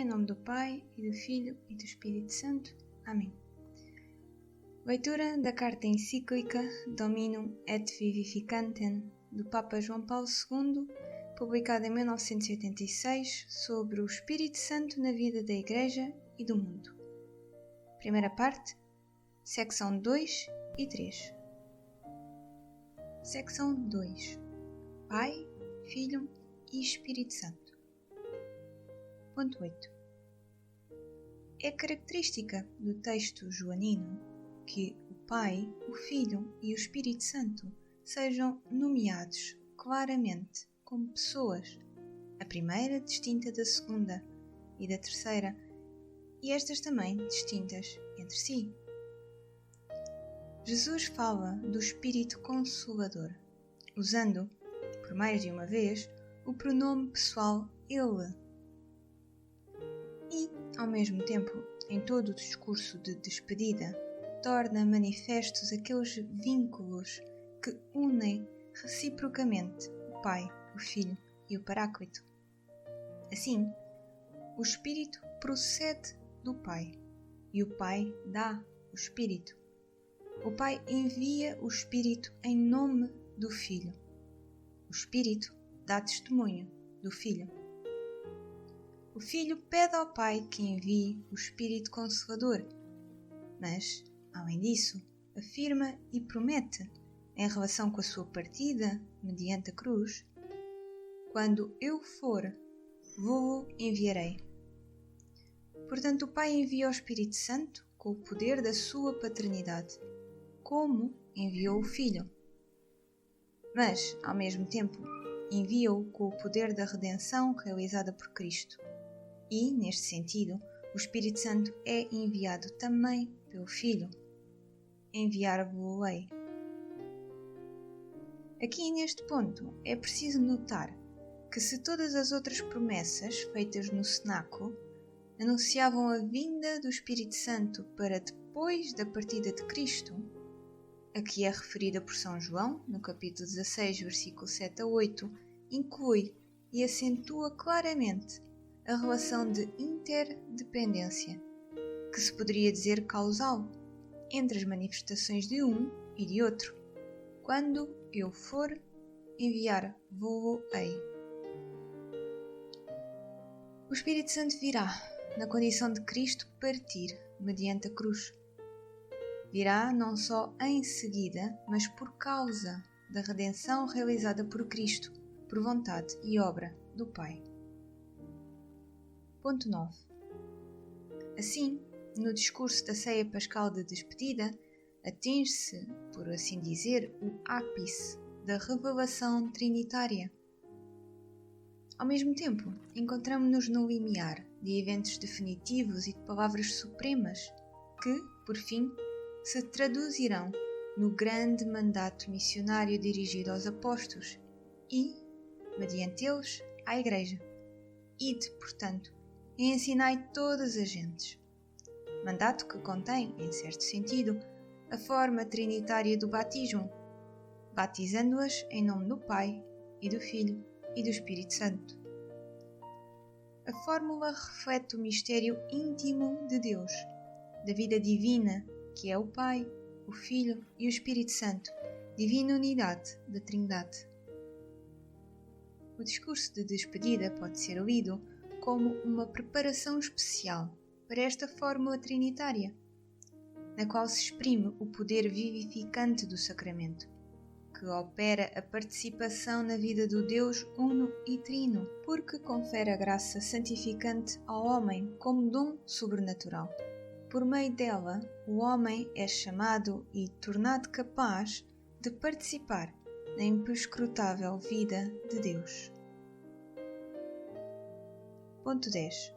Em nome do Pai, e do Filho, e do Espírito Santo. Amém. Leitura da carta encíclica Dominum et Vivificantem do Papa João Paulo II, publicada em 1986, sobre o Espírito Santo na vida da Igreja e do mundo. Primeira parte, secção 2 e 3. Secção 2. Pai, Filho e Espírito Santo. Ponto 8. É característica do texto joanino que o Pai, o Filho e o Espírito Santo sejam nomeados claramente como pessoas, a primeira distinta da segunda e da terceira, e estas também distintas entre si. Jesus fala do Espírito Consolador, usando, por mais de uma vez, o pronome pessoal Ele. E, ao mesmo tempo, em todo o discurso de despedida, torna manifestos aqueles vínculos que unem reciprocamente o Pai, o Filho e o Paráclito. Assim, o Espírito procede do Pai e o Pai dá o Espírito. O Pai envia o Espírito em nome do Filho. O Espírito dá testemunho do Filho. O Filho pede ao Pai que envie o Espírito Consolador, mas, além disso, afirma e promete, em relação com a sua partida mediante a cruz: quando eu for, vou-o enviarei. Portanto, o Pai envia o Espírito Santo com o poder da sua paternidade, como enviou o Filho. Mas, ao mesmo tempo, envia-o com o poder da redenção realizada por Cristo. E, neste sentido, o Espírito Santo é enviado também pelo Filho. Enviar-vos-ei. Aqui, neste ponto, é preciso notar que se todas as outras promessas feitas no cenáculo anunciavam a vinda do Espírito Santo para depois da partida de Cristo, aqui é referida por São João, no capítulo 16, versículo 7 a 8, inclui e acentua claramente a relação de interdependência, que se poderia dizer causal, entre as manifestações de um e de outro. Quando eu for, enviar-vos-ei. O Espírito Santo virá, na condição de Cristo partir, mediante a cruz. Virá não só em seguida, mas por causa da redenção realizada por Cristo, por vontade e obra do Pai. Ponto 9. Assim, no discurso da ceia pascal de despedida, atinge-se, por assim dizer, o ápice da revelação trinitária. Ao mesmo tempo, encontramos-nos no limiar de eventos definitivos e de palavras supremas que, por fim, se traduzirão no grande mandato missionário dirigido aos apóstolos e, mediante eles, à Igreja. Ide, portanto, e ensinai todas as gentes. Mandato que contém, em certo sentido, a forma trinitária do batismo, batizando-as em nome do Pai, e do Filho, e do Espírito Santo. A fórmula reflete o mistério íntimo de Deus, da vida divina, que é o Pai, o Filho e o Espírito Santo, divina unidade da Trindade. O discurso de despedida pode ser lido como uma preparação especial para esta fórmula trinitária, na qual se exprime o poder vivificante do sacramento, que opera a participação na vida do Deus uno e trino, porque confere a graça santificante ao homem como dom sobrenatural. Por meio dela, o homem é chamado e tornado capaz de participar na imprescrutável vida de Deus. Ponto 10.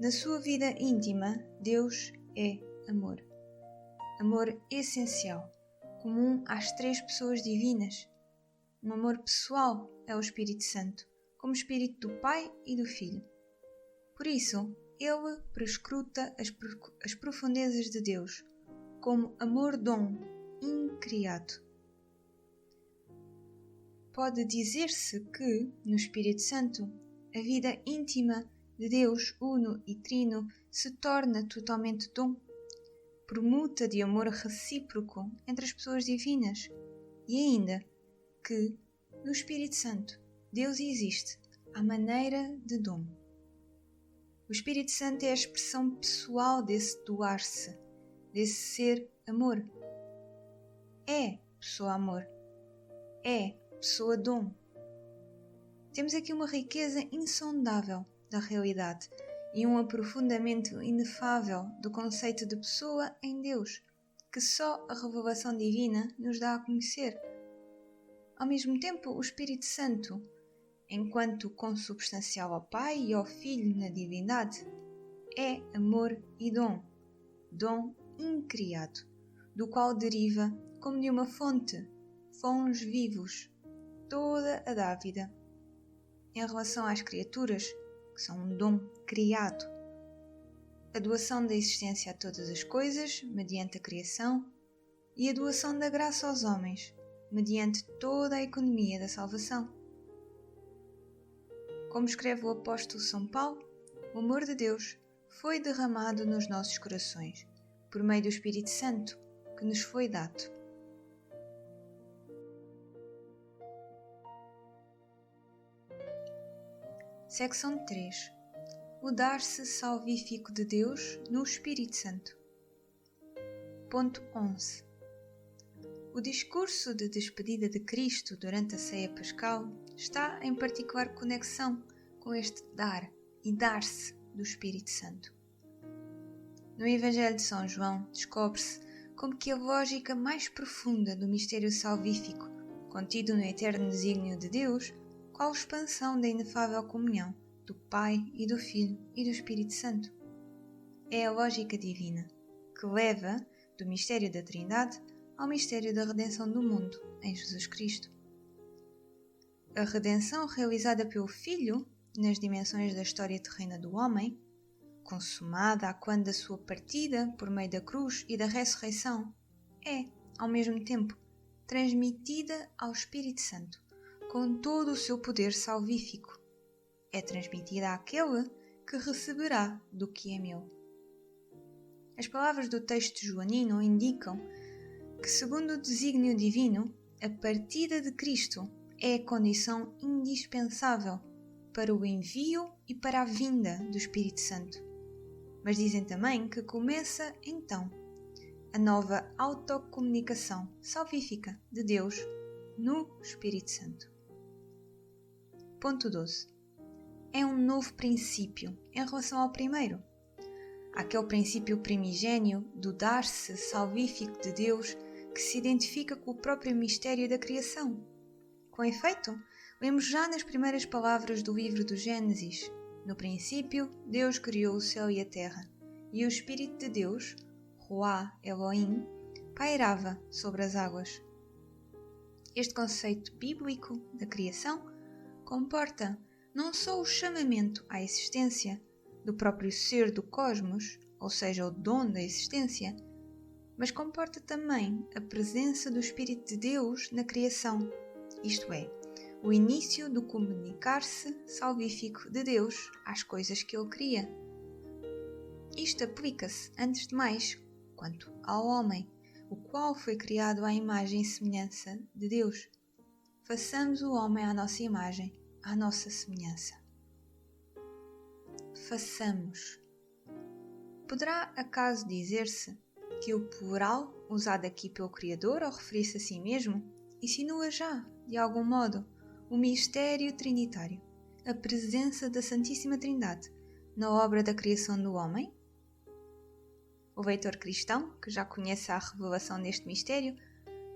Na sua vida íntima, Deus é amor. Amor essencial, comum às três pessoas divinas. Um amor pessoal é o Espírito Santo, como Espírito do Pai e do Filho. Por isso, ele prescruta as profundezas de Deus, como amor-dom incriado. Pode dizer-se que, no Espírito Santo, a vida íntima de Deus, uno e trino, se torna totalmente dom. Permuta de amor recíproco entre as pessoas divinas. E ainda que, no Espírito Santo, Deus existe à maneira de dom. O Espírito Santo é a expressão pessoal desse doar-se, desse ser amor. É pessoa amor. É pessoa dom. Temos aqui uma riqueza insondável da realidade e um aprofundamento inefável do conceito de pessoa em Deus, que só a revelação divina nos dá a conhecer. Ao mesmo tempo, o Espírito Santo, enquanto consubstancial ao Pai e ao Filho na divindade, é amor e dom incriado, do qual deriva, como de uma fonte, fons vivos, toda a dávida. Em relação às criaturas, que são um dom criado, a doação da existência a todas as coisas, mediante a criação, e a doação da graça aos homens, mediante toda a economia da salvação. Como escreve o apóstolo São Paulo, o amor de Deus foi derramado nos nossos corações, por meio do Espírito Santo, que nos foi dado. Secção 3. O dar-se salvífico de Deus no Espírito Santo. Ponto 11. O discurso de despedida de Cristo durante a ceia pascal está em particular conexão com este dar e dar-se do Espírito Santo. No Evangelho de São João descobre-se como que a lógica mais profunda do mistério salvífico, contido no eterno desígnio de Deus, qual expansão da inefável comunhão do Pai e do Filho e do Espírito Santo. É a lógica divina, que leva do mistério da Trindade ao mistério da redenção do mundo em Jesus Cristo. A redenção realizada pelo Filho nas dimensões da história terrena do homem, consumada a quando da sua partida por meio da cruz e da ressurreição, é, ao mesmo tempo, transmitida ao Espírito Santo com todo o seu poder salvífico. É transmitida àquele que receberá do que é meu. As palavras do texto joanino indicam que, segundo o desígnio divino, a partida de Cristo é a condição indispensável para o envio e para a vinda do Espírito Santo. Mas dizem também que começa, então, a nova autocomunicação salvífica de Deus no Espírito Santo. Ponto 12. É um novo princípio em relação ao primeiro. Aquele princípio primigênio do dar-se salvífico de Deus que se identifica com o próprio mistério da criação. Com efeito, lemos já nas primeiras palavras do livro do Gênesis: no princípio, Deus criou o céu e a terra, e o Espírito de Deus, Ruá Elohim, pairava sobre as águas. Este conceito bíblico da criação comporta não só o chamamento à existência do próprio ser do cosmos, ou seja, o dom da existência, mas comporta também a presença do Espírito de Deus na criação, isto é, o início do comunicar-se salvífico de Deus às coisas que Ele cria. Isto aplica-se, antes de mais, quanto ao homem, o qual foi criado à imagem e semelhança de Deus. Façamos o homem à nossa imagem, à nossa semelhança. Façamos. Poderá acaso dizer-se que o plural, usado aqui pelo Criador ao referir-se a si mesmo, insinua já, de algum modo, o mistério trinitário, a presença da Santíssima Trindade na obra da criação do homem? O leitor cristão, que já conhece a revelação deste mistério,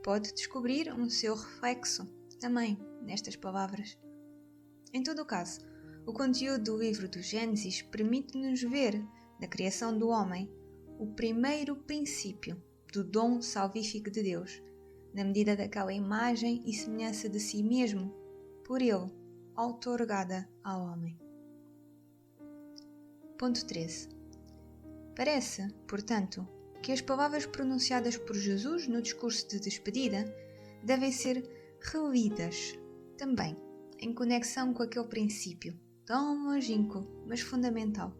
pode descobrir um seu reflexo também nestas palavras. Em todo o caso, o conteúdo do livro do Gênesis permite-nos ver, na criação do homem, o primeiro princípio do dom salvífico de Deus, na medida daquela imagem e semelhança de si mesmo, por ele, outorgada ao homem. Ponto 13. Parece, portanto, que as palavras pronunciadas por Jesus no discurso de despedida devem ser relidas também, em conexão com aquele princípio, tão longínquo, mas fundamental,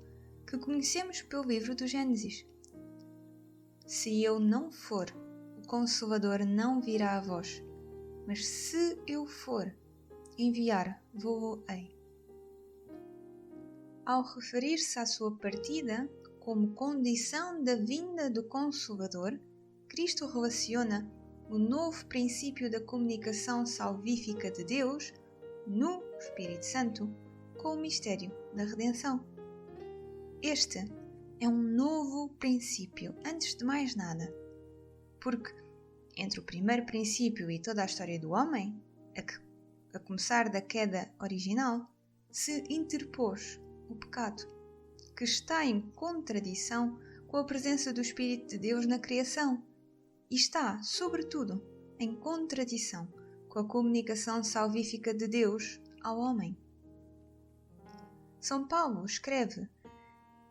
que conhecemos pelo livro do Gênesis. Se eu não for, o Consolador não virá a vós, mas se eu for, enviar-vos-ei. Ao referir-se à sua partida como condição da vinda do Consolador, Cristo relaciona o novo princípio da comunicação salvífica de Deus, no Espírito Santo, com o mistério da redenção. Este é um novo princípio, antes de mais nada, porque entre o primeiro princípio e toda a história do homem, a começar da queda original, se interpôs o pecado, que está em contradição com a presença do Espírito de Deus na criação e está, sobretudo, em contradição com a comunicação salvífica de Deus ao homem. São Paulo escreve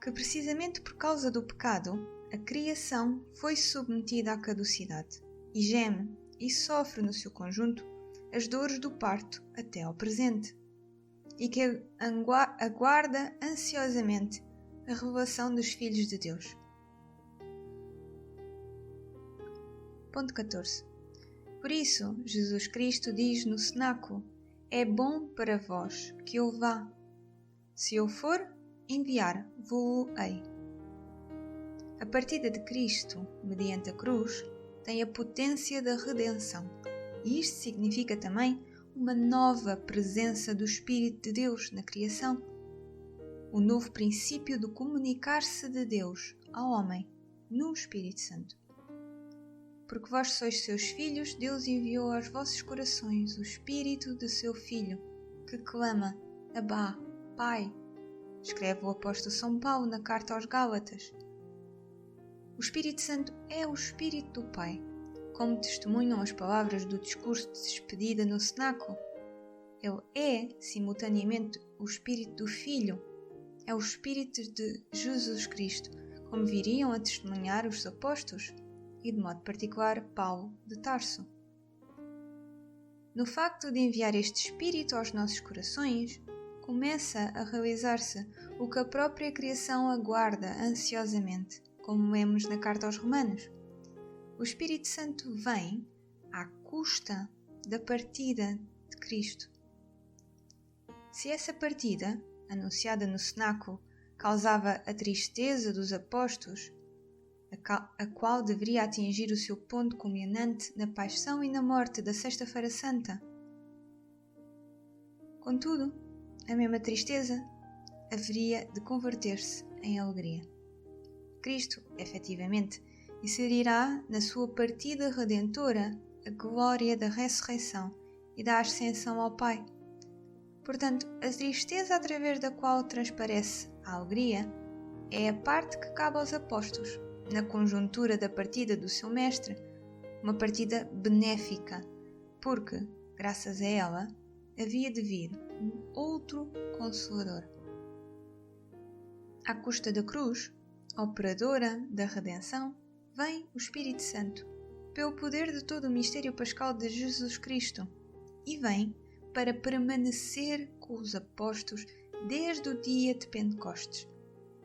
que precisamente por causa do pecado, a criação foi submetida à caducidade e geme e sofre no seu conjunto as dores do parto até ao presente, e que aguarda ansiosamente a revelação dos filhos de Deus. Ponto 14. Por isso, Jesus Cristo diz no cenáculo: é bom para vós que eu vá. Se eu for, enviar-vos-ei. A partida de Cristo, mediante a cruz, tem a potência da redenção, e isto significa também uma nova presença do Espírito de Deus na criação. O novo princípio de comunicar-se de Deus ao homem no Espírito Santo. Porque vós sois seus filhos, Deus enviou aos vossos corações o Espírito do seu Filho, que clama: Abá, Pai, escreve o apóstolo São Paulo na carta aos Gálatas. O Espírito Santo é o Espírito do Pai, como testemunham as palavras do discurso de despedida no cenáculo. Ele é, simultaneamente, o Espírito do Filho, é o Espírito de Jesus Cristo, como viriam a testemunhar os apóstolos e, de modo particular, Paulo de Tarso. No facto de enviar este Espírito aos nossos corações, começa a realizar-se o que a própria criação aguarda ansiosamente, como lemos na carta aos Romanos. O Espírito Santo vem à custa da partida de Cristo. Se essa partida, anunciada no cenáculo, causava a tristeza dos apóstolos, a qual deveria atingir o seu ponto culminante na paixão e na morte da Sexta-feira Santa. Contudo, a mesma tristeza haveria de converter-se em alegria. Cristo, efetivamente, inserirá na sua partida redentora a glória da ressurreição e da ascensão ao Pai. Portanto, a tristeza através da qual transparece a alegria é a parte que cabe aos apóstolos, na conjuntura da partida do seu Mestre, uma partida benéfica, porque, graças a ela, havia de vir um outro Consolador. À custa da cruz, operadora da redenção, vem o Espírito Santo, pelo poder de todo o mistério pascal de Jesus Cristo, e vem para permanecer com os apóstolos desde o dia de Pentecostes,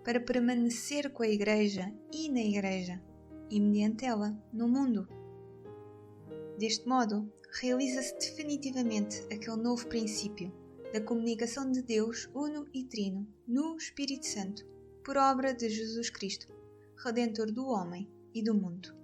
para permanecer com a Igreja e na Igreja, e mediante ela no mundo. Deste modo, realiza-se definitivamente aquele novo princípio da comunicação de Deus uno e trino no Espírito Santo, por obra de Jesus Cristo, Redentor do homem e do mundo.